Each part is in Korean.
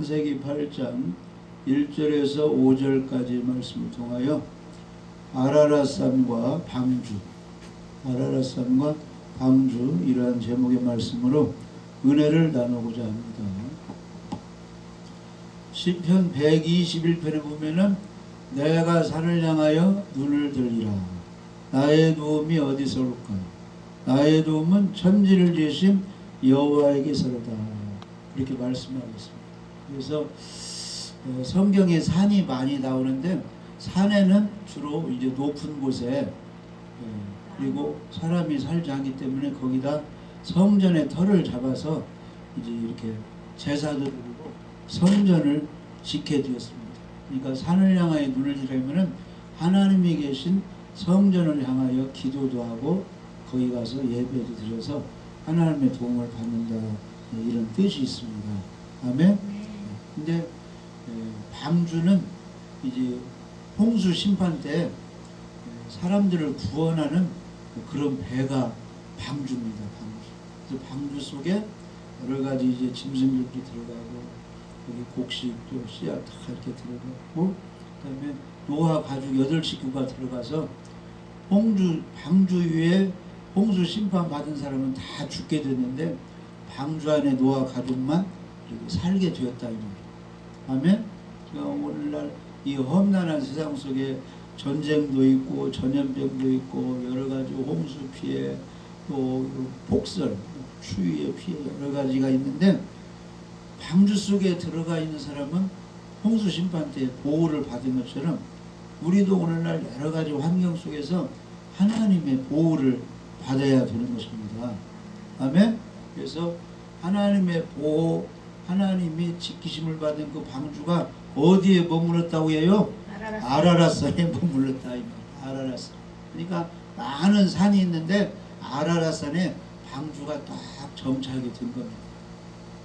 창세기 8장 1절에서 5절까지 말씀을 통하여 아라랏산과 방주 이러한 제목의 말씀으로 은혜를 나누고자 합니다. 시편 121편에 보면은 내가 산을 향하여 눈을 들리라. 나의 도움이 어디서 올까? 나의 도움은 천지를 지으신 여호와에게서로다. 이렇게 말씀하고 있습니다. 그래서 성경에 산이 많이 나오는데 산에는 주로 이제 높은 곳에 그리고 사람이 살지 않기 때문에 거기다 성전의 터를 잡아서 이제 이렇게 제사도 드리고 성전을 짓게 되었습니다. 그러니까 산을 향하여 눈을 들으면은 하나님이 계신 성전을 향하여 기도도 하고 거기 가서 예배도 드려서 하나님의 도움을 받는다, 이런 뜻이 있습니다. 아멘. 근데 방주는 이제 홍수 심판 때 사람들을 구원하는 그런 배가 방주입니다. 방주. 방주 속에 여러 가지 이제 짐승들도 들어가고 여기 곡식도 씨앗 다 이렇게 들어가고 그다음에 노아 가족 8식구가 들어가서 방주 위에 홍수 심판 받은 사람은 다 죽게 됐는데 방주 안에 노아 가족만 살게 되었다 이 말이에요. 아멘. 오늘날 이 험난한 세상 속에 전쟁도 있고 전염병도 있고 여러 가지 홍수 피해 또 폭설, 추위의 피해 여러 가지가 있는데 방주 속에 들어가 있는 사람은 홍수 심판 때 보호를 받은 것처럼 우리도 오늘날 여러 가지 환경 속에서 하나님의 보호를 받아야 되는 것입니다. 아멘. 그래서 하나님의 보호, 하나님이 지키심을 받은 그 방주가 어디에 머물렀다고 해요? 아라랏산에 머물렀다. 아라랏산. 그러니까 많은 산이 있는데 아라랏산에 방주가 딱 정착이 된 겁니다.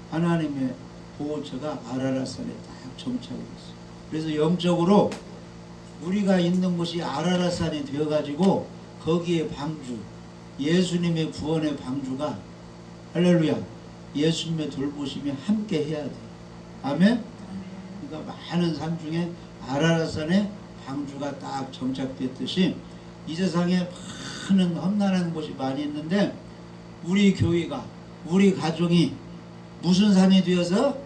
하나님의 보호처가 아라랏산에 딱 정착이 됐어요. 그래서 영적으로 우리가 있는 곳이 아라랏산이 되어가지고 거기에 방주, 예수님의 구원의 방주가, 할렐루야, 예수님의 돌보심이 함께 해야 돼. 아멘? 그러니까 많은 산 중에 아라랏산에 방주가 딱 정착됐듯이 이 세상에 많은 험난한 곳이 많이 있는데 우리 교회가, 우리 가정이 무슨 산이 되어서?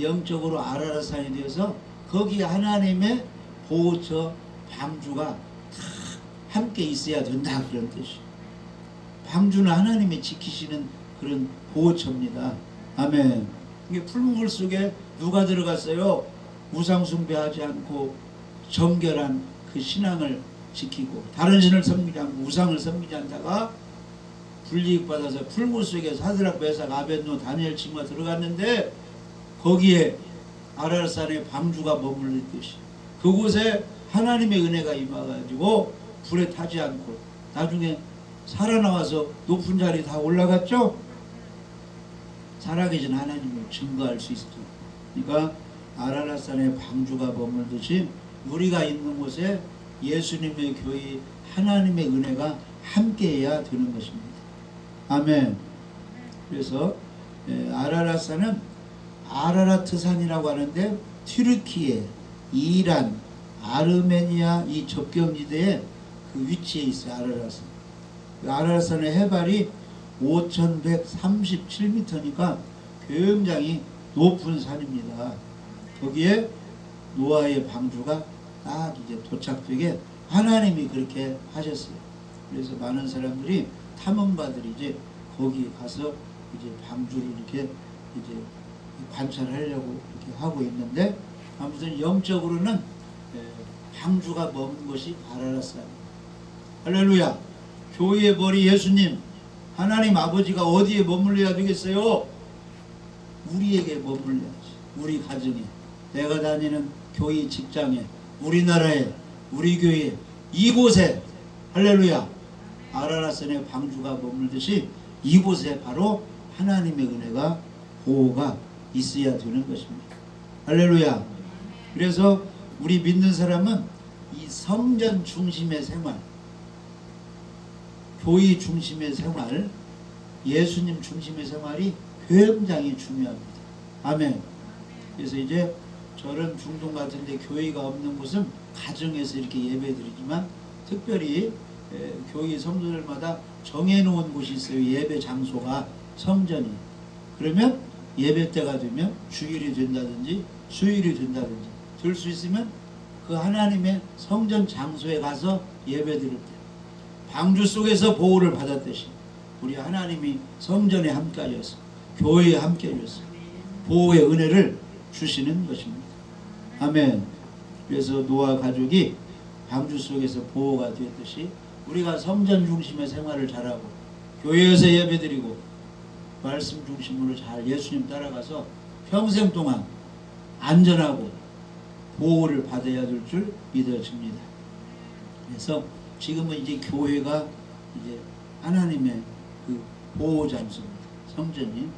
영적으로 아라랏산이 되어서 거기에 하나님의 보호처 방주가 다 함께 있어야 된다, 그런 뜻이에요. 방주는 하나님이 지키시는 그런 보호처입니다. 아멘. 이게 풀무불 속에 누가 들어갔어요? 우상 숭배하지 않고 정결한 그 신앙을 지키고 다른 신을 섬기지 않고 우상을 섬기지 않다가 불이익 받아서 풀무 속에 사드락, 메삭, 아벳노, 다니엘 친구가 들어갔는데 거기에 아라랏산에 방주가 머물렀듯이 그곳에 하나님의 은혜가 임해가지고 불에 타지 않고 나중에 살아나와서 높은 자리 다 올라갔죠? 살아계신 하나님을 증거할 수 있죠. 그러니까 아라랏산에 방주가 머물듯이 우리가 있는 곳에 예수님의 교회, 하나님의 은혜가 함께해야 되는 것입니다. 아멘. 그래서 아라랏산은 아라라트산이라고 하는데 튀르키예, 이란, 아르메니아 이 접경지대에 그 위치에 있어요. 아라랏산. 아라랏산의 해발이 5137m니까 굉장히 높은 산입니다. 거기에 노아의 방주가 딱 이제 도착되게 하나님이 그렇게 하셨어요. 그래서 많은 사람들이 탐험가들이 이제 거기 가서 이제 방주를 이렇게 이제 관찰하려고 이렇게 하고 있는데 아무튼 영적으로는 방주가 머문 것이 아라랏산입니다. 할렐루야. 교회의 머리 예수님, 하나님 아버지가 어디에 머물러야 되겠어요? 우리에게 머물러야지. 우리 가정에, 내가 다니는 교회 직장에, 우리나라에, 우리 교회에, 이곳에, 할렐루야, 아라랏산의 방주가 머물듯이 이곳에 바로 하나님의 은혜가, 보호가 있어야 되는 것입니다. 할렐루야. 그래서 우리 믿는 사람은 이 성전 중심의 생활, 교회 중심의 생활, 예수님 중심의 생활이 굉장히 중요합니다. 아멘. 그래서 이제 저런 중동 같은데 교회가 없는 곳은 가정에서 이렇게 예배드리지만 특별히 교회 성도들마다 정해놓은 곳이 있어요. 예배 장소가 성전이. 그러면 예배 때가 되면 주일이 된다든지 수요일이 된다든지 될 수 있으면 그 하나님의 성전 장소에 가서 예배 드릴 때 방주 속에서 보호를 받았듯이 우리 하나님이 성전에 함께하셔서 교회에 함께하셔서 보호의 은혜를 주시는 것입니다. 아멘. 그래서 노아 가족이 방주 속에서 보호가 되었듯이 우리가 성전 중심의 생활을 잘하고 교회에서 예배드리고 말씀 중심으로 잘 예수님 따라가서 평생 동안 안전하고 보호를 받아야 될 줄 믿어집니다. 그래서 지금은 이제 교회가 이제 하나님의 그 보호 장소입니다. 성전이.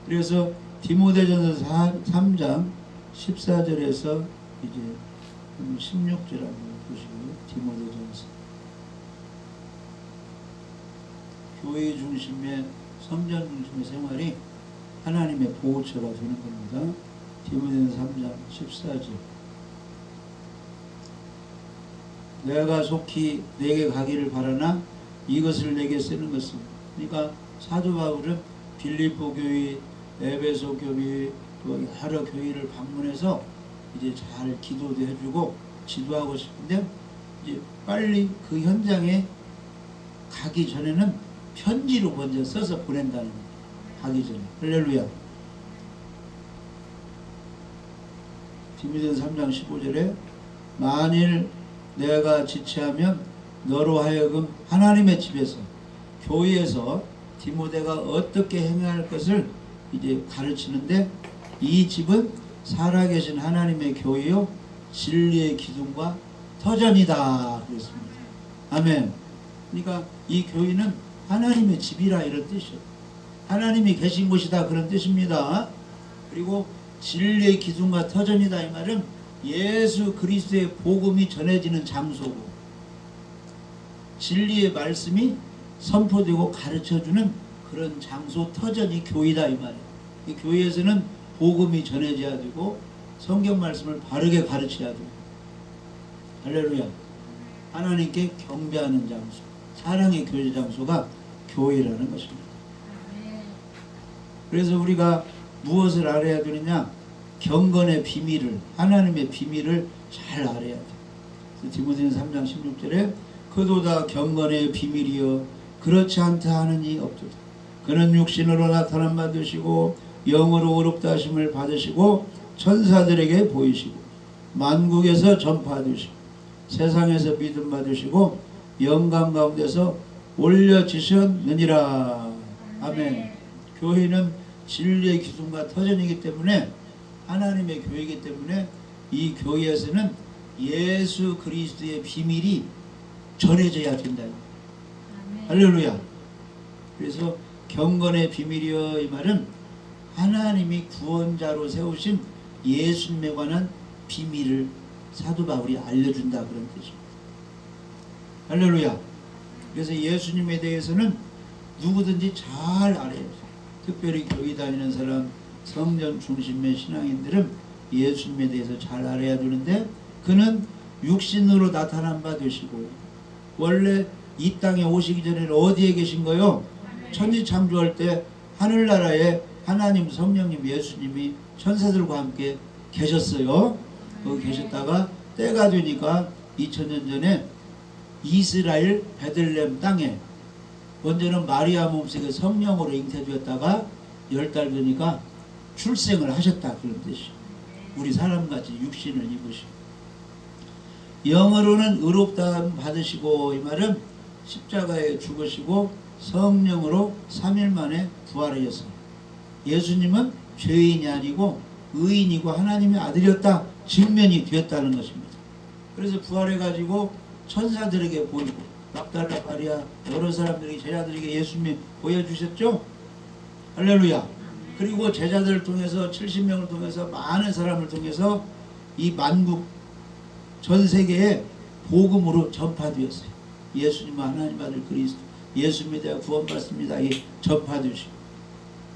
그래서 디모데전서 3장 14절에서 이제 16절 한번 보시고요. 디모데전서. 교회 중심의 성전 중심의 생활이 하나님의 보호처가 되는 겁니다. 디모데전서 3장 14절. 내가 속히 내게 가기를 바라나 이것을 내게 쓰는 것은, 그러니까 사도 바울은 빌립보 교회, 에베소 교회, 또 여러 교회를 방문해서 이제 잘 기도도 해주고 지도하고 싶은데 이제 빨리 그 현장에 가기 전에는 편지로 먼저 써서 보낸다는 거예요. 가기 전에. 할렐루야. 디모데전서 3장 15절에 만일 내가 지체하면 너로 하여금 하나님의 집에서 교회에서 디모데가 어떻게 행해야 할 것을 이제 가르치는데 이 집은 살아계신 하나님의 교회요 진리의 기둥과 터전이다 그랬습니다. 아멘. 그러니까 이 교회는 하나님의 집이라 이런 뜻이에요. 하나님이 계신 곳이다 그런 뜻입니다. 그리고 진리의 기둥과 터전이다 이 말은 예수 그리스도의 복음이 전해지는 장소고 진리의 말씀이 선포되고 가르쳐주는 그런 장소 터전이 교회다 이 말이에요. 이 교회에서는 복음이 전해져야 되고 성경 말씀을 바르게 가르쳐야 되고 할렐루야. 하나님께 경배하는 장소, 사랑의 교제 장소가 교회라는 것입니다. 그래서 우리가 무엇을 알아야 되느냐? 경건의 비밀을, 하나님의 비밀을 잘 알아야 돼요. 디모데전서 3장 16절에 그도다 경건의 비밀이여 그렇지 않다 하느니 없도다. 그는 육신으로 나타난 바 되시고 영으로 의롭다 하심을 받으시고 천사들에게 보이시고 만국에서 전파되시고 세상에서 믿음 받으시고 영광 가운데서 올려지셨느니라. 아멘. 교회는 진리의 기둥과 터전이기 때문에 하나님의 교회이기 때문에 이 교회에서는 예수 그리스도의 비밀이 전해져야 된다. 할렐루야. 그래서 경건의 비밀이여 이 말은 하나님이 구원자로 세우신 예수님에 관한 비밀을 사도 바울이 알려준다 그런 뜻입니다. 할렐루야. 그래서 예수님에 대해서는 누구든지 잘 알아야 돼요. 특별히 교회 다니는 사람, 성전 중심의 신앙인들은 예수님에 대해서 잘 알아야 되는데 그는 육신으로 나타난 바 되시고 원래 이 땅에 오시기 전에는 어디에 계신 거요? 천지창조할 때 하늘나라에 하나님 성령님 예수님이 천사들과 함께 계셨어요. 거기 계셨다가 때가 되니까 2000년 전에 이스라엘 베들레헴 땅에 먼저는 마리아 몸속에 성령으로 잉태되었다가 10달 되니까 출생을 하셨다 그런 뜻이에요. 우리 사람같이 육신을 입으시고 영으로는 의롭다함 받으시고 이 말은 십자가에 죽으시고 성령으로 3일 만에 부활하셨어요. 예수님은 죄인이 아니고 의인이고 하나님의 아들이었다 증명이 되었다는 것입니다. 그래서 부활해가지고 천사들에게 보이고 막달라 마리아 여러 사람들에게 제자들에게 예수님이 보여주셨죠. 할렐루야. 그리고 제자들을 통해서 70명을 통해서 많은 사람을 통해서 이 만국 전 세계에 복음으로 전파되었어요. 예수님은 하나님 아들 그리스도 예수 믿어야 구원받습니다. 전파되시고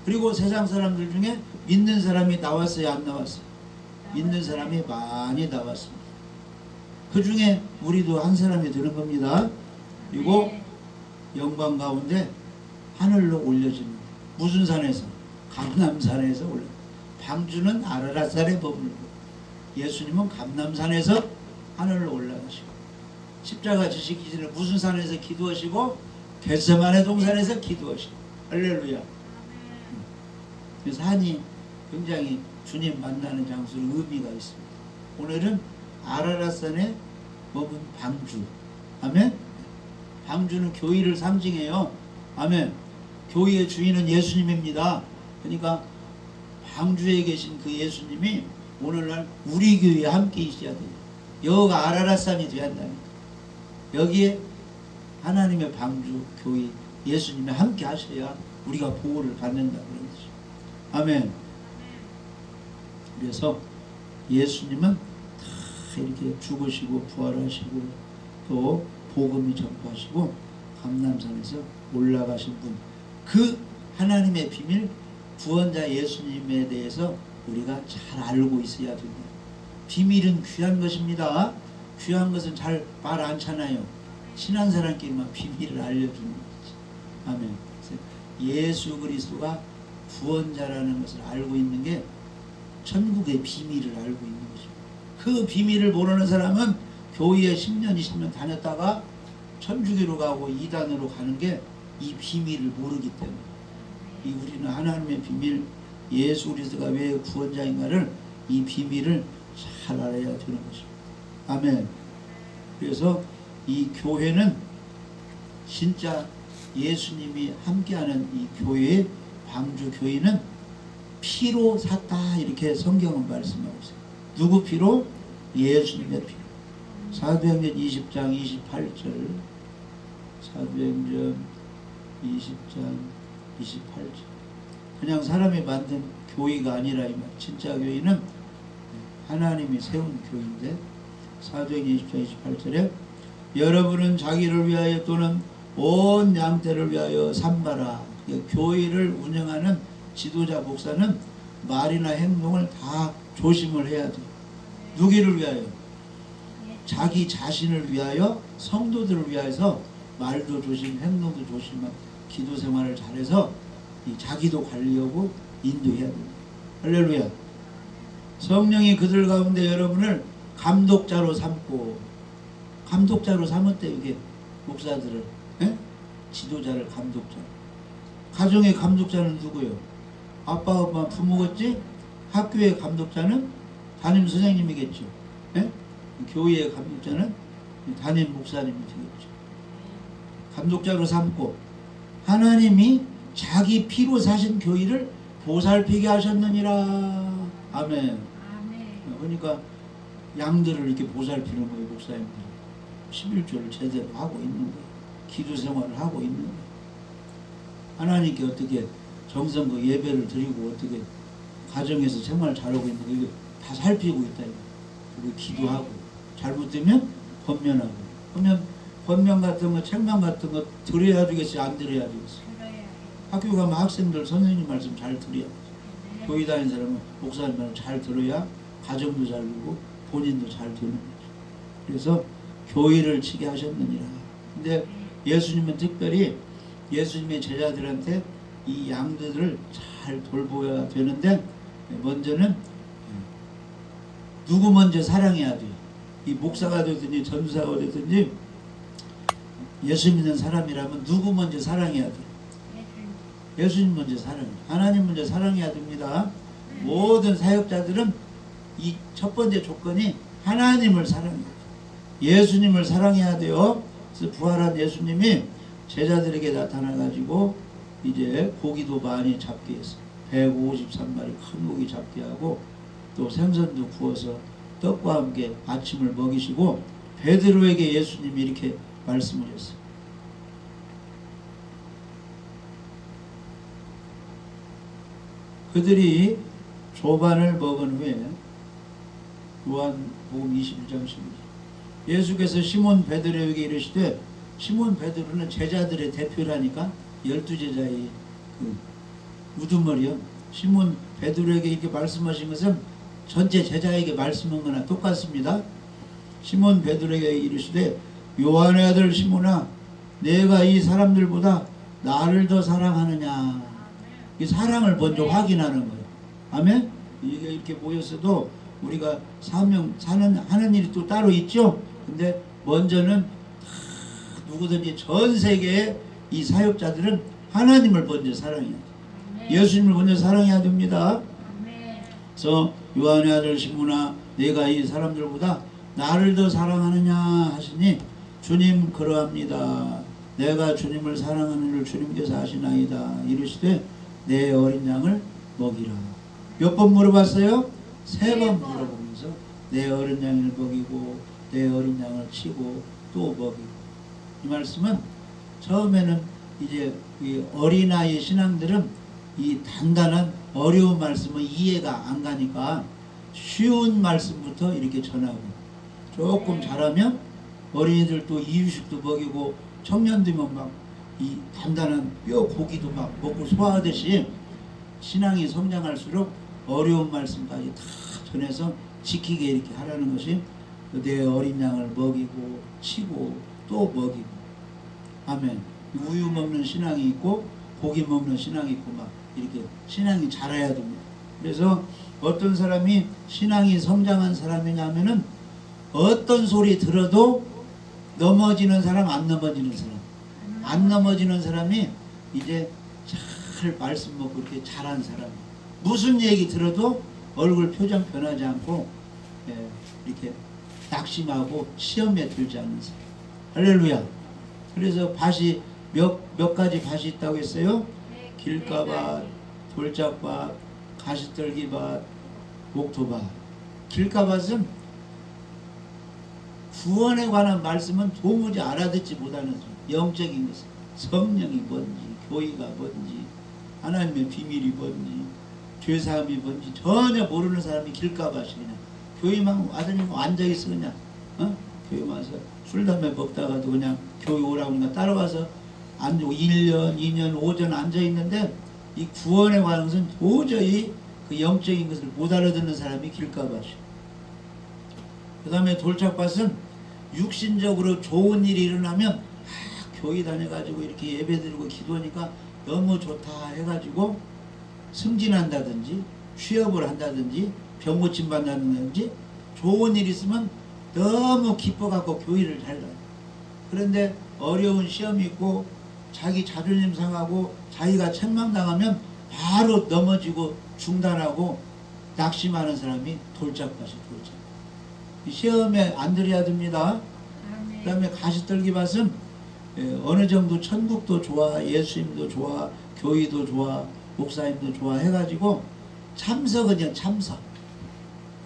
그리고 세상 사람들 중에 믿는 사람이 나왔어요 안 나왔어요? 있는 사람이 많이 나왔습니다. 그 중에 우리도 한 사람이 되는 겁니다. 그리고 영광 가운데 하늘로 올려집니다. 무슨 산에서? 감람산에서 올라. 방주는 아라랏산에 머물고 예수님은 감람산에서 하늘로 올라가시고 십자가 지시기 전에 무슨 산에서 기도하시고 겟세마네 동산에서 기도하시고 할렐루야. 그 산이 굉장히 주님 만나는 장소로 의미가 있습니다. 오늘은 아라랏산에 머문 방주. 아멘. 방주는 교회를 상징해요. 아멘. 교회의 주인은 예수님입니다. 그러니까 방주에 계신 그 예수님이 오늘날 우리 교회에 함께 있어야 돼요. 여기가 아라랏산이 돼야 한다니까. 여기에 하나님의 방주 교회 예수님이 함께 하셔야 우리가 보호를 받는다 그런 거죠. 아멘. 그래서 예수님은 다 이렇게 죽으시고 부활하시고 또 복음을 전파하시고 감람산에서 올라가신 분, 그 하나님의 비밀 구원자 예수님에 대해서 우리가 잘 알고 있어야 됩니다. 비밀은 귀한 것입니다. 귀한 것은 잘 말 않잖아요. 친한 사람끼리만 비밀을 알려주는 거지. 아멘. 예수 그리스도가 구원자라는 것을 알고 있는 게 천국의 비밀을 알고 있는 것입니다. 그 비밀을 모르는 사람은 교회에 10년, 20년 다녔다가 천주교로 가고 이단으로 가는 게 이 비밀을 모르기 때문에 우리는 하나님의 비밀, 예수 그리스도가 왜 구원자인가를 이 비밀을 잘 알아야 되는 것입니다. 아멘. 그래서 이 교회는 진짜 예수님이 함께하는 이 교회의 방주 교회는 피로 샀다 이렇게 성경은 말씀하고 있어요. 누구 피로? 예수님의 피로. 사도행전 20장 28절, 사도행전 20장 28절. 그냥 사람이 만든 교회가 아니라 이 말. 진짜 교회는 하나님이 세운 교회인데 사도행전 20장 28절에 여러분은 자기를 위하여 또는 온 양떼를 위하여 삼가라. 교회를 운영하는 지도자 목사는 말이나 행동을 다 조심을 해야 돼요. 누구를 위하여? 자기 자신을 위하여, 성도들을 위하여서 말도 조심, 행동도 조심하고 기도 생활을 잘해서 자기도 관리하고 인도해야 됩니다. 할렐루야. 성령이 그들 가운데 여러분을 감독자로 삼고, 감독자로 삼았대 이게 목사들을, 지도자를 감독자로. 가정의 감독자는 누구예요? 아빠, 엄마, 부모겠지? 학교의 감독자는 담임 선생님이겠죠. 교회의 감독자는 담임 목사님이 되겠죠. 감독자로 삼고 하나님이 자기 피로 사신 교회를 보살피게 하셨느니라. 아멘. 그러니까 양들을 이렇게 보살피는 거예요. 목사님들 11조를 제대로 하고 있는 거예요. 기도 생활을 하고 있는 거예요. 하나님께 어떻게 정성과 예배를 드리고 어떻게 가정에서 생활 잘하고 있는 거 이거 다 살피고 있다. 그리고 기도하고 잘못되면 권면하고. 그러면 권면 같은 거, 책망 같은 거 들어야 되겠어요? 안 들어야 되겠어요? 학교 가면 학생들 선생님 말씀 잘 들어야 되죠. 교회 다니는 사람은 목사님 말씀 잘 들어야 가정도 잘 되고 본인도 잘 되는 거죠. 그래서 교회를 치게 하셨느니라. 근데 예수님은 특별히 예수님의 제자들한테 이 양들을 잘 돌보아야 되는데 먼저는 누구 먼저 사랑해야 돼요. 이 목사가 되든지 전도사가 되든지 예수 믿는 사람이라면 누구 먼저 사랑해야 돼요? 예수님 먼저 사랑해요. 하나님 먼저 사랑해야 됩니다. 모든 사역자들은 이 첫 번째 조건이 하나님을 사랑해야 돼요. 예수님을 사랑해야 돼요. 그래서 부활한 예수님이 제자들에게 나타나가지고 이제 고기도 많이 잡게 했어요. 153마리 큰 고기 잡게 하고 또 생선도 구워서 떡과 함께 아침을 먹이시고 베드로에게 예수님이 이렇게 말씀을 했어요. 그들이 조반을 먹은 후에 요한복음 21장 11절 예수께서 시몬 베드로에게 이르시되 시몬 베드로는 제자들의 대표라니까 12제자의 그 우두머리요. 시몬 베드로에게 이렇게 말씀하신 것은 전체 제자에게 말씀한 거나 똑같습니다. 시몬 베드로에게 이르시되 요한의 아들 시몬아 내가 이 사람들보다 나를 더 사랑하느냐. 이 사랑을 먼저 확인하는 거예요. 아멘? 이게 이렇게 모였어도 우리가 하는 일이 또 따로 있죠. 근데 먼저는 누구든지 전 세계의 이 사역자들은 하나님을 먼저 사랑해야 돼요. 예수님을 먼저 사랑해야 됩니다. 그래서 요한의 아들 시몬아 내가 이 사람들보다 나를 더 사랑하느냐 하시니 주님 그러합니다. 내가 주님을 사랑하는 줄 주님께서 아시나이다. 이르시되 내 어린 양을 먹이라. 몇 번 물어봤어요? 3번 물어보면서 내 어린 양을 먹이고 내 어린 양을 치고 또 먹이고. 이 말씀은 처음에는 이제 이 어린아이 신앙들은 이 단단한 어려운 말씀은 이해가 안 가니까 쉬운 말씀부터 이렇게 전하고 조금 잘하면 어린이들도 이유식도 먹이고 청년들면 막 이 단단한 뼈 고기도 막 먹고 소화하듯이 신앙이 성장할수록 어려운 말씀까지 다 전해서 지키게 이렇게 하라는 것이 내 어린 양을 먹이고 치고 또 먹이고. 아멘. 우유 먹는 신앙이 있고 고기 먹는 신앙이 있고 막 이렇게 신앙이 자라야 됩니다. 그래서 어떤 사람이 신앙이 성장한 사람이냐면은 어떤 소리 들어도 넘어지는 사람, 안 넘어지는 사람. 안 넘어지는 사람이 이제 잘 말씀 먹고 이렇게 잘한 사람. 무슨 얘기 들어도 얼굴 표정 변하지 않고 이렇게 낙심하고 시험에 들지 않는 사람. 할렐루야. 그래서 밭이 몇 가지 밭이 있다고 했어요? 길가밭, 돌짝밭, 가시떨기밭, 목토밭. 길가밭은 구원에 관한 말씀은 도무지 알아듣지 못하는 영적인 것은 성령이 뭔지, 교회가 뭔지, 하나님의 비밀이 뭔지, 죄사함이 뭔지 전혀 모르는 사람이 길가밭이 그냥 교회만 와더니 앉아있어 그냥 교회 와서 술 담배 먹다가도 그냥 교회 오라고 하니까 따라와서 앉고 1년, 2년, 5년 앉아있는데 이 구원에 관한 것은 도저히 그 영적인 것을 못 알아듣는 사람이 길가밭이에요. 그 다음에 돌짝밭은 육신적으로 좋은 일이 일어나면 교회 다녀가지고 이렇게 예배드리고 기도하니까 너무 좋다 해가지고 승진한다든지 취업을 한다든지 병고침 받는다든지 좋은 일 있으면 너무 기뻐갖고 교회를 잘 가요. 그런데 어려운 시험이 있고 자기 자존심 상하고 자기가 책망당하면 바로 넘어지고 중단하고 낙심하는 사람이 돌짝밭이 돌짝. 시험에 안 들어야 됩니다. 그 다음에 가시떨기밭은 어느 정도 천국도 좋아, 예수님도 좋아, 교회도 좋아, 목사님도 좋아 해가지고 참석은 그냥 참석.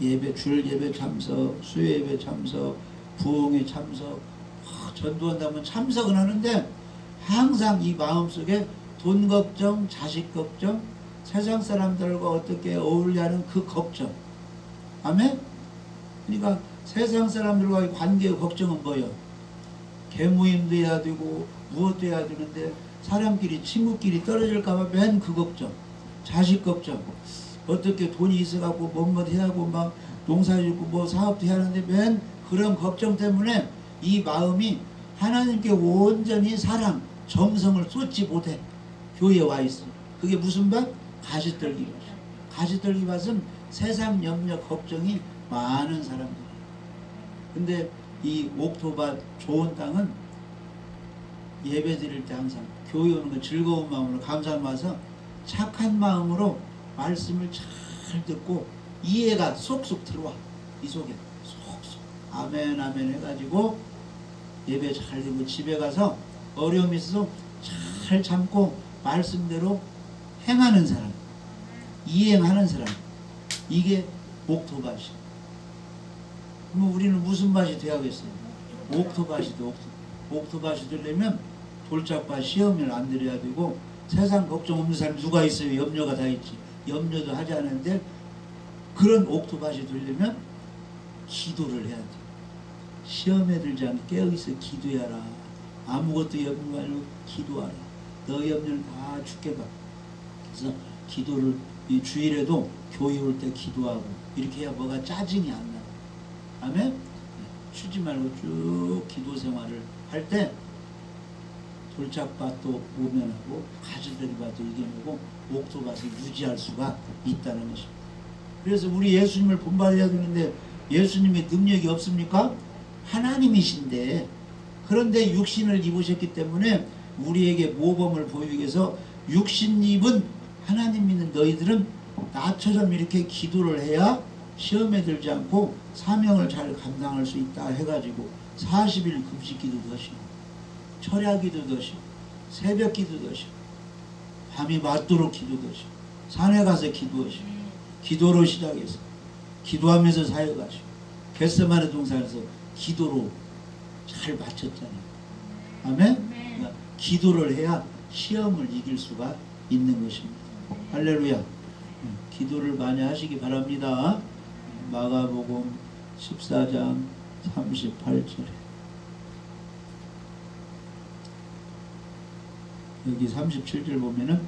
예배, 줄 예배 참석, 수요 예배 참석, 부흥회 참석, 전도한다면 참석은 하는데 항상 이 마음속에 돈 걱정, 자식 걱정, 세상 사람들과 어떻게 어울리는 그 걱정. 아멘? 그러니까 세상 사람들과의 관계의 걱정은 뭐예요? 계모임도 해야 되고 무엇도 해야 되는데 사람끼리 친구끼리 떨어질까봐 맨 그 걱정. 자식 걱정. 어떻게 돈이 있어갖고 뭔가 해야 하고 막 농사 짓고 뭐 사업도 해야 하는데 맨 그런 걱정 때문에 이 마음이 하나님께 온전히 사랑, 정성을 쏟지 못해. 교회에 와 있어. 그게 무슨 밭? 가시떨기 밭. 가시떨기 밭은 세상 염려 걱정이 많은 사람들. 근데 이 목토밭 좋은 땅은 예배 드릴 때 항상 교회 오는 거 즐거운 마음으로 감사한 와서 착한 마음으로 말씀을 잘 듣고 이해가 쏙쏙 들어와. 이 속에 쏙쏙 아멘 아멘 해가지고 예배 잘 듣고 집에 가서 어려움이 있어서 잘 참고 말씀대로 행하는 사람, 이행하는 사람, 이게 목토밭이에요. 그럼 우리는 무슨 밭이 되어야겠어요? 옥토밭이 돼. 옥토밭이 되려면 돌짝밭 시험을 안 들어야 되고 세상 걱정 없는 사람 누가 있어요? 염려가 다 있지. 염려도 하지 않는데 그런 옥토밭이 되려면 기도를 해야 돼. 시험에 들지 않게 깨어있어 기도해라. 아무것도 염려 말고 기도하라. 너 염려는 다 죽게 봐. 그래서 기도를 이 주일에도 교회 올 때 기도하고 이렇게 해야 뭐가 짜증이 안 나요. 아멘? 쉬지 말고 쭉 기도 생활을 할 때 돌짝밭도 모면하고 가지들이밭도 이겨내고 옥토밭을 유지할 수가 있다는 것입니다. 그래서 우리 예수님을 본받아야 되는데 예수님의 능력이 없습니까? 하나님이신데, 그런데 육신을 입으셨기 때문에 우리에게 모범을 보이기 위해서 육신 입은 하나님 믿는 너희들은 나처럼 이렇게 기도를 해야 시험에 들지 않고 사명을 잘 감당할 수 있다 해가지고 40일 금식 기도도 하시고 철야 기도도 하시고 새벽 기도도 하시고 밤이 맞도록 기도도 하시고 산에 가서 기도하시고 기도로 시작해서 기도하면서 사역하시고 겟세마네 동산에서 기도로 잘 마쳤잖아요. 아멘? 그러니까 기도를 해야 시험을 이길 수가 있는 것입니다. 할렐루야. 기도를 많이 하시기 바랍니다. 마가복음 14장 38절에 여기 37절 보면은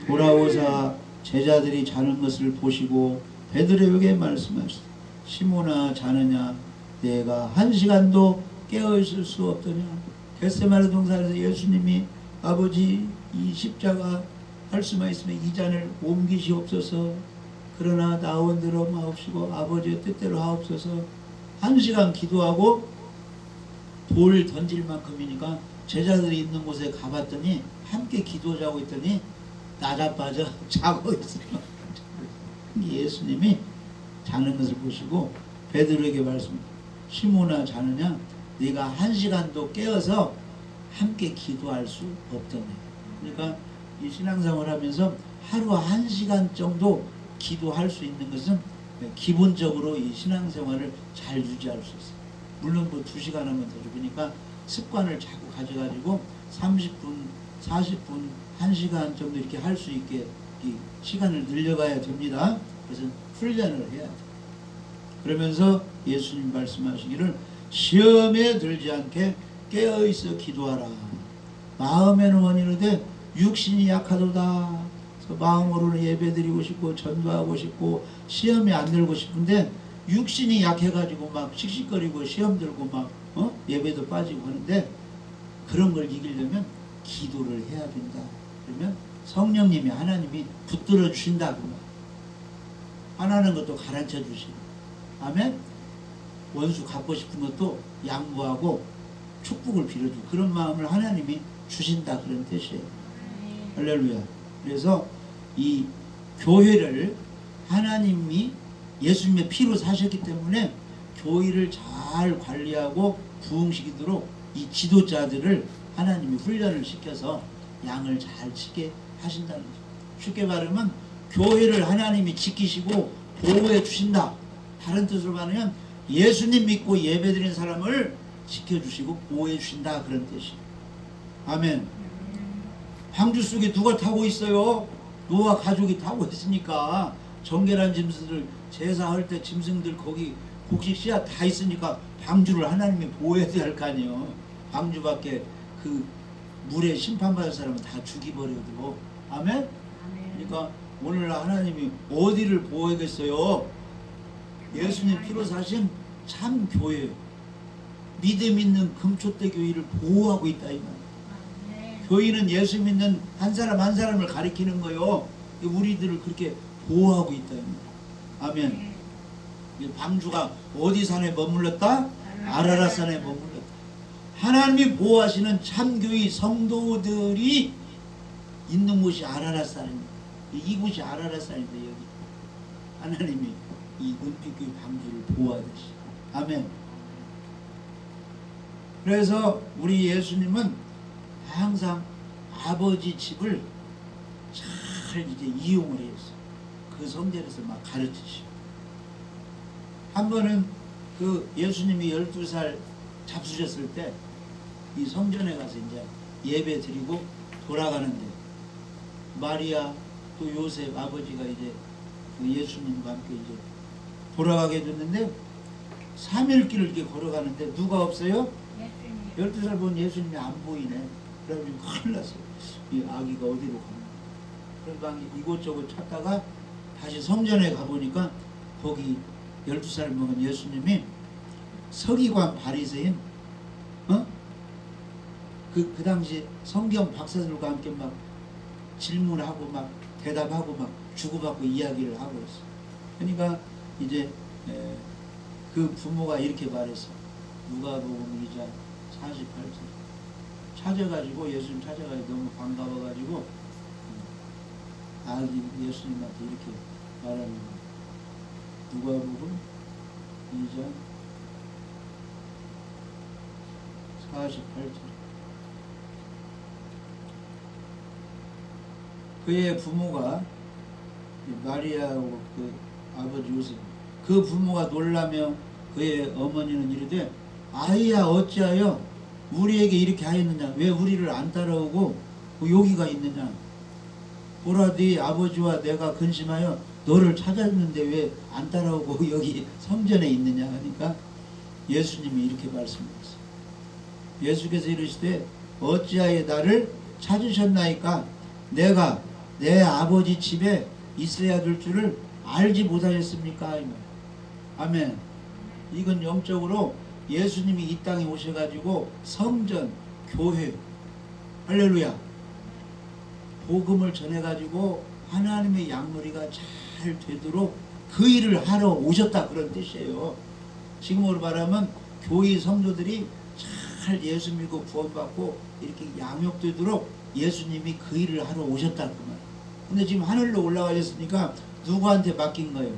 돌아오사 제자들이 자는 것을 보시고 베드로에게 말씀하시되 시몬아 자느냐 내가 한 시간도 깨어 있을 수 없더냐. 겟세마네 동산에서 예수님이 아버지 이 십자가 할 수만 있으면 이 잔을 옮기시옵소서. 그러나 나온 대로 마옵시고 아버지의 뜻대로 하옵소서. 한 시간 기도하고 돌 던질 만큼이니까 제자들이 있는 곳에 가봤더니 함께 기도하고 있더니 나자빠져 자고 있어요. 예수님이 자는 것을 보시고 베드로에게 말씀합니다. 시몬아 자느냐 네가 한 시간도 깨어서 함께 기도할 수 없더냐. 그러니까 이 신앙생활 하면서 하루 한 시간 정도 기도할 수 있는 것은 기본적으로 이 신앙생활을 잘 유지할 수 있어요. 물론 뭐 2시간 하면 더 좋으니까 습관을 자꾸 가져가지고 30분, 40분, 1시간 정도 이렇게 할 수 있게 이 시간을 늘려가야 됩니다. 그래서 훈련을 해야 돼요. 그러면서 예수님 말씀하시기를 시험에 들지 않게 깨어있어 기도하라. 마음에는 원이로되 육신이 약하도다. 그래서 마음으로는 예배드리고 싶고 전도하고 싶고 시험에 안 들고 싶은데 육신이 약해가지고 막 씩씩거리고 시험 들고 막 예배도 빠지고 하는데 그런 걸 이기려면 기도를 해야 된다. 그러면 성령님이 하나님이 붙들어 주신다고 화나는 것도 가라앉혀 주시고 아멘. 원수 갚고 싶은 것도 양보하고 축복을 빌어주고 그런 마음을 하나님이 주신다 그런 뜻이에요. 할렐루야. 그래서 이 교회를 하나님이 예수님의 피로 사셨기 때문에 교회를 잘 관리하고 부흥시키도록 이 지도자들을 하나님이 훈련을 시켜서 양을 잘 지게 하신다는 거죠. 쉽게 말하면 교회를 하나님이 지키시고 보호해 주신다. 다른 뜻으로 말하면 예수님 믿고 예배드리는 사람을 지켜주시고 보호해 주신다 그런 뜻이에요. 아멘. 방주 속에 누가 타고 있어요? 노아 가족이 타고 있으니까 정결한 짐승들 제사할 때 짐승들 거기 곡식 씨앗 다 있으니까 방주를 하나님이 보호해야 될 거 아니에요. 방주밖에 그 물에 심판받을 사람은 다 죽이버려도 아멘? 그러니까 오늘 하나님이 어디를 보호하겠어요? 예수님 피로 사신 참 교회 믿음 있는 금초대 교회를 보호하고 있다 이 말이에요. 교회는 예수 믿는 한 사람 한 사람을 가리키는 거요. 우리들을 그렇게 보호하고 있다 이 말이에요. 아멘. 방주가 어디 산에 머물렀다? 아라랏 산에 머물렀다. 하나님이 보호하시는 참교회 성도들이 있는 곳이 아라랏 산입니다. 이곳이 아라랏 산인데 여기 하나님이 이 은빛교회 방주를 보호하듯이 아멘. 그래서 우리 예수님은 항상 아버지 집을 잘 이제 이용을 했어요. 그 성전에서 막 가르치시고 한 번은 그 예수님이 12살 잡수셨을 때 이 성전에 가서 이제 예배 드리고 돌아가는데 마리아 또 요셉 아버지가 이제 그 예수님과 함께 이제 돌아가게 됐는데 3일길을 이렇게 걸어가는데 누가 없어요? 12살 본 예수님이 안 보이네. 그래가지고 큰일 났어요. 이 아기가 어디로 가나. 그래서 막 이곳저곳 찾다가 다시 성전에 가보니까 거기 12살 먹은 예수님이 서기관 바리새인 그 당시 성경 박사들과 함께 막 질문하고 막 대답하고 막 주고받고 이야기를 하고 있어. 그러니까 이제 그 부모가 이렇게 말했어. 누가복음 2장 48절 찾아가지고 예수님 찾아가지고 너무 반가워가지고 아기 예수님한테 이렇게 말하는 거야. 누가복음 2장 48절 그의 부모가 마리아하고 그 아버지 요셉 그 부모가 놀라며 그의 어머니는 이르되 아이야 어찌하여 우리에게 이렇게 하였느냐 왜 우리를 안 따라오고 여기가 있느냐 보라 네 아버지와 내가 근심하여 너를 찾았는데 왜 안 따라오고 여기 성전에 있느냐 하니까 예수님이 이렇게 말씀하셨어요. 예수께서 이르시되 어찌하여 나를 찾으셨나이까 내가 내 아버지 집에 있어야 될 줄을 알지 못하셨습니까? 아멘. 이건 영적으로 예수님이 이 땅에 오셔가지고 성전, 교회, 할렐루야, 복음을 전해가지고 하나님의 양머리가 잘 되도록 그 일을 하러 오셨다 그런 뜻이에요. 지금으로 말하면 교회 성도들이 잘 예수 믿고 구원받고 이렇게 양육되도록 예수님이 그 일을 하러 오셨다 그 말. 근데 지금 하늘로 올라가셨으니까 누구한테 맡긴 거예요?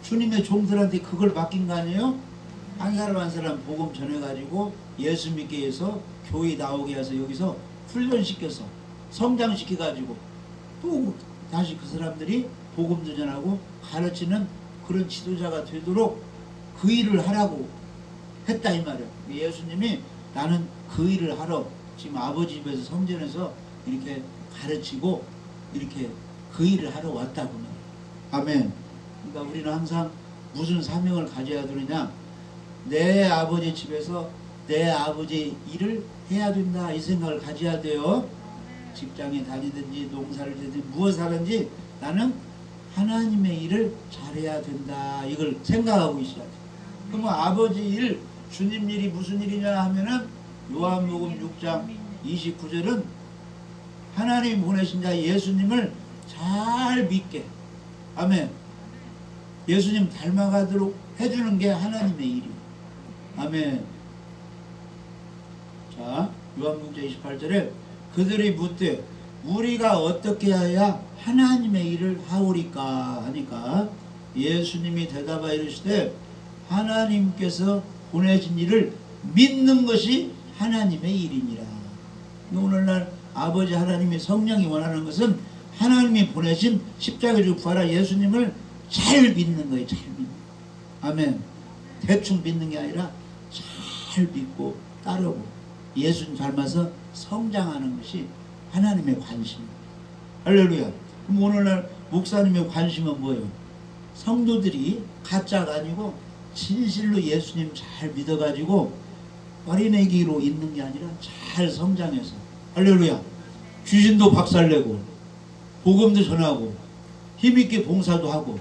주님의 종들한테 그걸 맡긴 거 아니에요? 한 사람 한 사람 복음 전해가지고 예수 믿게 해서 교회 나오게 해서 여기서 훈련시켜서 성장시켜가지고 또 다시 그 사람들이 복음도 전하고 가르치는 그런 지도자가 되도록 그 일을 하라고 했다 이 말이에요. 예수님이 나는 그 일을 하러 지금 아버지 집에서 성전에서 이렇게 가르치고 이렇게 그 일을 하러 왔다고 말이에요. 아멘. 그러니까 우리는 항상 무슨 사명을 가져야 되느냐, 내 아버지 집에서 내 아버지 일을 해야 된다 이 생각을 가져야 돼요. 직장에 다니든지 농사를 짓든지 무엇을 하든지 나는 하나님의 일을 잘해야 된다 이걸 생각하고 있어야 돼. 그러면 아버지 일, 주님 일이 무슨 일이냐 하면은 요한복음 6장 29절은 하나님 보내신 자 예수님을 잘 믿게, 아멘, 예수님 닮아가도록 해주는 게 하나님의 일이에요. 아멘. 자, 요한복음 28절에 그들이 묻되 우리가 어떻게 해야 하나님의 일을 하오리까 하니까 예수님이 대답하여 이르시되 하나님께서 보내신 일을 믿는 것이 하나님의 일이니라. 오늘날 아버지 하나님의 성령이 원하는 것은 하나님이 보내신 십자가에 죽고 부활한 예수님을 잘 믿는 거예요. 잘 믿는 거예요. 아멘. 대충 믿는 게 아니라 잘 믿고 따르고 예수님 닮아서 성장하는 것이 하나님의 관심입니다. 할렐루야. 그럼 오늘날 목사님의 관심은 뭐예요? 성도들이 가짜가 아니고 진실로 예수님 잘 믿어가지고 어린애기로 있는 게 아니라 잘 성장해서, 할렐루야, 귀신도 박살내고 복음도 전하고 힘있게 봉사도 하고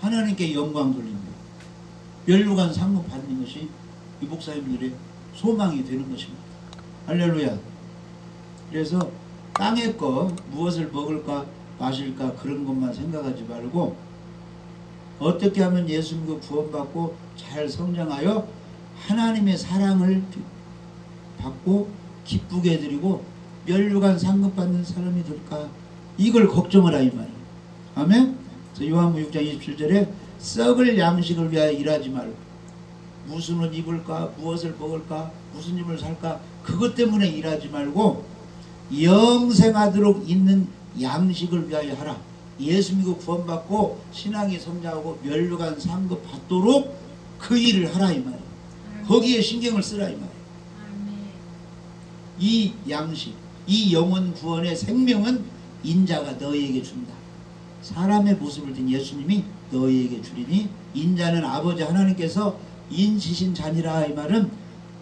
하나님께 영광 돌리는 거예요. 멸류관 상급 받는 것이 이 목사님들의 소망이 되는 것입니다. 할렐루야. 그래서 땅의 거 무엇을 먹을까 마실까 그런 것만 생각하지 말고 어떻게 하면 예수 믿고 구원받고 잘 성장하여 하나님의 사랑을 받고 기쁘게 해드리고 멸류관 상급 받는 사람이 될까, 이걸 걱정하라 이 말이에요. 아멘. 그래서 요한복음 6장 27절에 썩을 양식을 위하여 일하지 말고 무슨 옷 입을까 무엇을 먹을까 무슨 집을 살까 그것 때문에 일하지 말고 영생하도록 있는 양식을 위하여 하라. 예수 믿고 구원받고 신앙이 성장하고 멸류관 상급 받도록 그 일을 하라 이 말이에요. 거기에 신경을 쓰라 이 말이에요. 이 양식, 이 영혼 구원의 생명은 인자가 너희에게 준다. 사람의 모습을 띤 예수님이 너희에게 주리니 인자는 아버지 하나님께서 인치신 자니라. 이 말은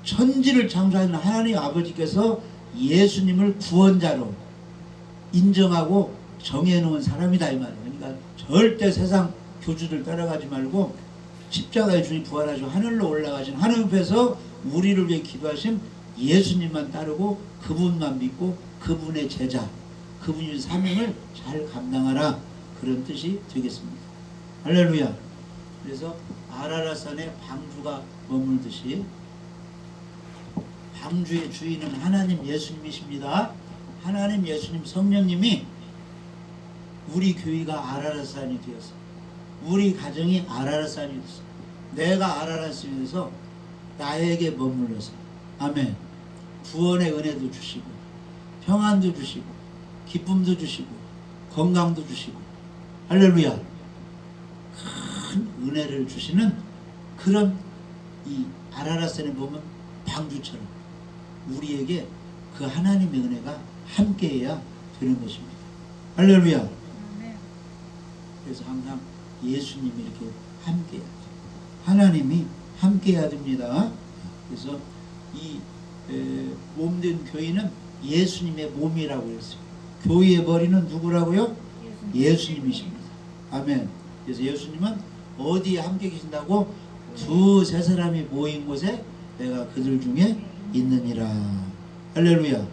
천지를 창조하는 하나님 아버지께서 예수님을 구원자로 인정하고 정해놓은 사람이다 이 말이에요. 그러니까 절대 세상 교주들 따라가지 말고 십자가의 주님 부활하시고 하늘로 올라가신 하나님 앞에서 우리를 위해 기도하신 예수님만 따르고 그분만 믿고 그분의 제자, 그분의 사명을 잘 감당하라, 그런 뜻이 되겠습니다. 할렐루야. 그래서 아라랏산에 방주가 머물듯이 방주의 주인은 하나님 예수님이십니다. 하나님 예수님 성령님이 우리 교회가 아라랏산이 되었어. 우리 가정이 아라랏산이 되었어. 내가 아라랏산이 돼서 나에게 머물러서, 아멘, 구원의 은혜도 주시고 평안도 주시고 기쁨도 주시고 건강도 주시고, 할렐루야, 큰 은혜를 주시는 그런 이 아라랏산에 보면 방주처럼 우리에게 그 하나님의 은혜가 함께해야 되는 것입니다. 할렐루야. 그래서 항상 예수님이 이렇게 함께해야 돼요. 하나님이 함께해야 됩니다. 그래서 이 몸된 교회는 예수님의 몸이라고 했어요. 교회의 머리는 누구라고요? 예수님이십니다. 아멘. 그래서 예수님은 어디에 함께 계신다고? 두세 사람이 모인 곳에 내가 그들 중에 있느니라. 할렐루야.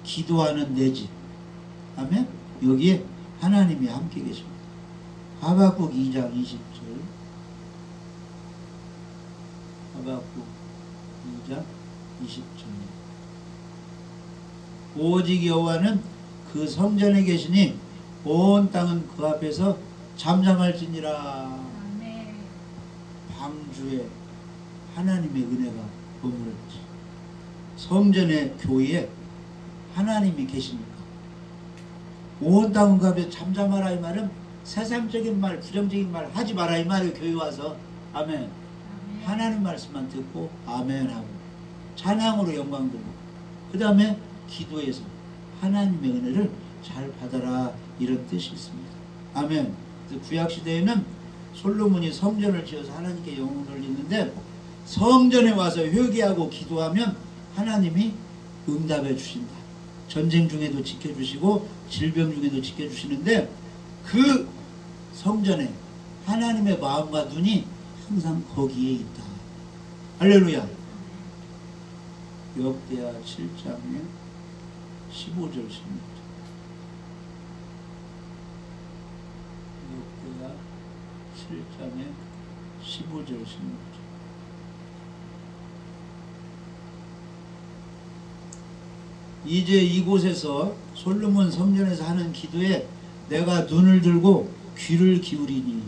기도하는 내 집, 아멘, 여기에 하나님이 함께 계십니다. 하박국 2장 20절, 하박국 2장 20절. 오직 여호와는 그 성전에 계시니 온 땅은 그 앞에서 잠잠할지니라. 방주에 하나님의 은혜가 머물렀지. 성전의 교회에 하나님이 계시니까 온 땅은 그 앞에 잠잠하라 이 말은 세상적인 말, 부정적인 말 하지 마라 이 말이에요. 교회 와서 아멘. 하나님 말씀만 듣고 아멘 하고 찬양으로 영광 들고 그 다음에 기도해서 하나님의 은혜를 잘 받아라, 이런 뜻이 있습니다. 아멘. 구약시대에는 솔로몬이 성전을 지어서 하나님께 영광을 돌리는데 성전에 와서 회개하고 기도하면 하나님이 응답해 주신다. 전쟁 중에도 지켜주시고 질병 중에도 지켜주시는데 그 성전에 하나님의 마음과 눈이 항상 거기에 있다. 할렐루야. 역대하 7장에 15절 16절. 역대하 7장에 15절 16절. 이제 이곳에서 솔로몬 성전에서 하는 기도에 내가 눈을 들고 귀를 기울이니,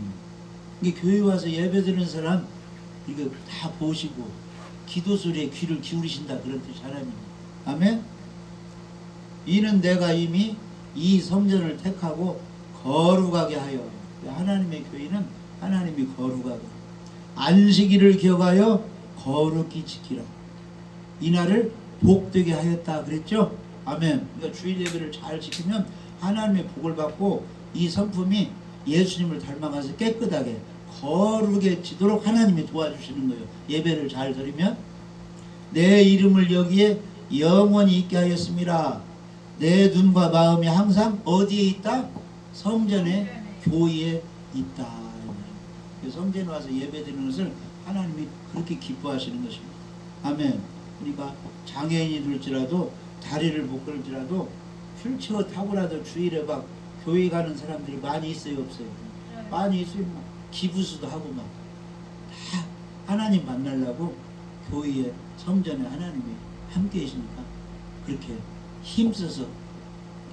이게 교회 와서 예배드리는 사람 이거 다 보시고 기도 소리에 귀를 기울이신다, 그런 뜻이 하나님. 아멘. 이는 내가 이미 이 성전을 택하고 거룩하게 하여, 하나님의 교회는 하나님이 거룩하고 안식일을 기억하여 거룩히 지키라. 이날을 복되게 하였다 그랬죠. 아멘. 그러니까 주일 예배를 잘 지키면 하나님의 복을 받고 이 성품이 예수님을 닮아가서 깨끗하게 거룩해지도록 하나님이 도와주시는 거예요. 예배를 잘 드리면 내 이름을 여기에 영원히 있게 하였습니다. 내 눈과 마음이 항상 어디에 있다? 성전에, 교회에 있다. 성전에 와서 예배드리는 것을 하나님이 그렇게 기뻐하시는 것입니다. 아멘. 그러니까 장애인이 될지라도 다리를 못 걸지라도 휠체어 타고라도 주일에 막 교회 가는 사람들이 많이 있어요, 없어요? 많이 있어요. 막 기부수도 하고 막 다 하나님 만나려고 교회에, 성전에 하나님이 함께 계시니까 그렇게 힘써서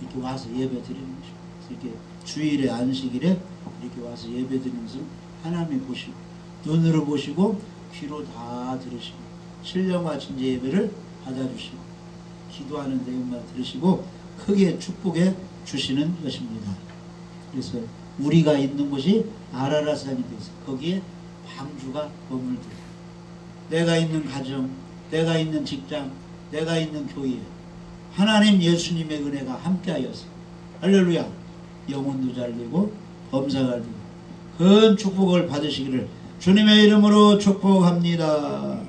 이렇게 와서 예배 드리는 것입니다. 이렇게 주일에, 안식일에 이렇게 와서 예배 드리는 것을 하나님이 보시고 눈으로 보시고 귀로 다 들으시고 신령과 진제 예배를 받아주시고 기도하는 내용만 들으시고 크게 축복해 주시는 것입니다. 그래서 우리가 있는 곳이 아라랏산이 돼서 거기에 방주가 머물고 내가 있는 가정, 내가 있는 직장, 내가 있는 교회, 하나님 예수님의 은혜가 함께하여서 할렐루야, 영혼도 잘되고 범사가 되고 큰 축복을 받으시기를 주님의 이름으로 축복합니다.